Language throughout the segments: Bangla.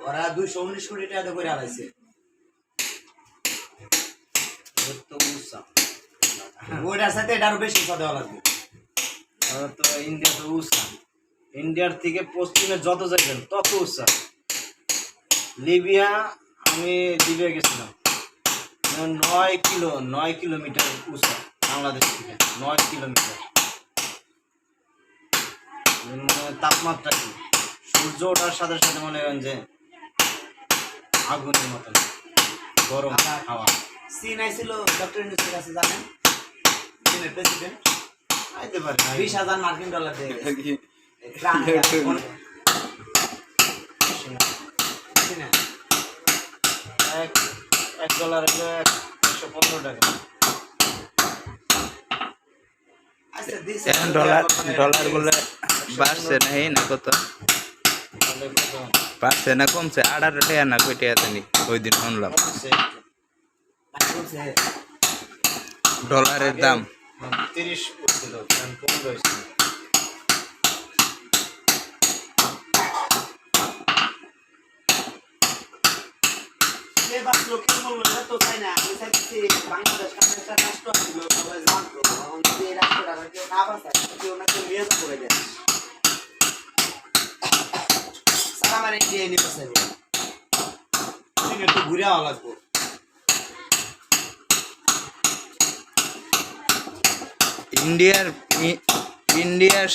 ওরা 219 কোটি টাকা করে আলাইছে তো উসা ওইটার সাথে এটারও বেশি উসা দেওয়া লাগবে তো ইন্ডিয়া তো উসা ইন্ডিয়ার থেকে পশ্চিমে যত যাইবেন তত উসা লিবিয়া আমি লিবিয়া গেছিলাম 9 কিলোমিটার উঁচা বাংলাদেশ থেকে 9 কিলোমিটার তাপমাত্রা কি সূর্য ওঠার সাথে সাথে মনে করেন যে আগুনের মতন গরম হাওয়া চীন আইছিল ডক্টর ইউনূসের কাছে জানেন চীনের প্রেসিডেন্ট আইতে পারে 20,000 মার্কিন ডলার দিয়ে $1 হলো 115 টাকা এখন ডলার বলে বাড়ছে না এই না কত বাড়ছে না কমছে 18 টাকা না কই টাকা জানি ওই দিন শুনলাম ডলারের দাম 30 ছিল 15 হয়েছিল লোকের মূল্য তো চাই না আমি চাইছি বাংলাদেশ একটা রাষ্ট্র ছিল সবাই জানতো এই রাষ্ট্রটা কেউ না বাঁচায় কেউ না কেউ নিয়ে করে দেয় সালামার ইন্ডিয়া নিয়ে বসে একটু ঘুরে আওয়া লাগবো ইন্ডিয়ার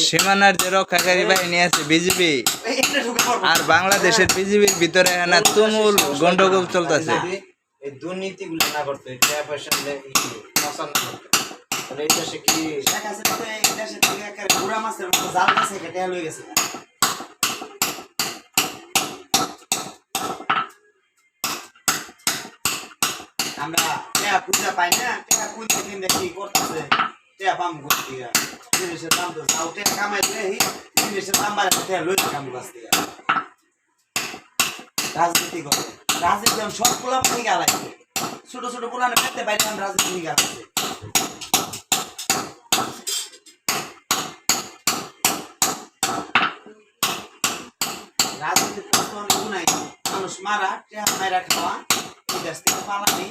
সীমানার যে রক্ষাকারী বাহিনী আছে বিজিবি আর বাংলাদেশের বিজিবির ভিতরে না তুমুল গন্ডগোল চলতেছে এই দুর্নীতিগুলো না করতে টাকা পয়সা এই দেশে কি এই দেশে থেকে একেবারে বুড়া মাছের মতো জাল গেছে কেটে লয়ে গেছে আমরা টাকা পয়সা পাই না টাকা পয়সা কিনে কি করতেছে টাকা পাম করতে জিনিসের দাম তো যাও টাকা কামাইলে জিনিসের দাম বাড়ে টাকা লইতে কাম করতে রাজনীতি করে রাজনীতি সব পোলা থেকে গালাইছে ছোট ছোট পোলানে পেতে পাইলাম রাজনীতি গালাইছে রাজনীতির প্রশ্ন নাই মানুষ মারা টাকা মারা খাওয়া এই দেশ থেকে পালানি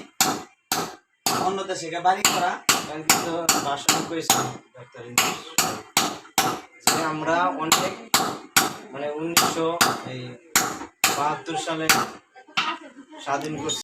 অন্য দেশে বাড়ি করা কিন্তু ভাষণ করেছেন ডাক্তার যে আমরা অনেক মানে 1972 সালে স্বাধীন করছি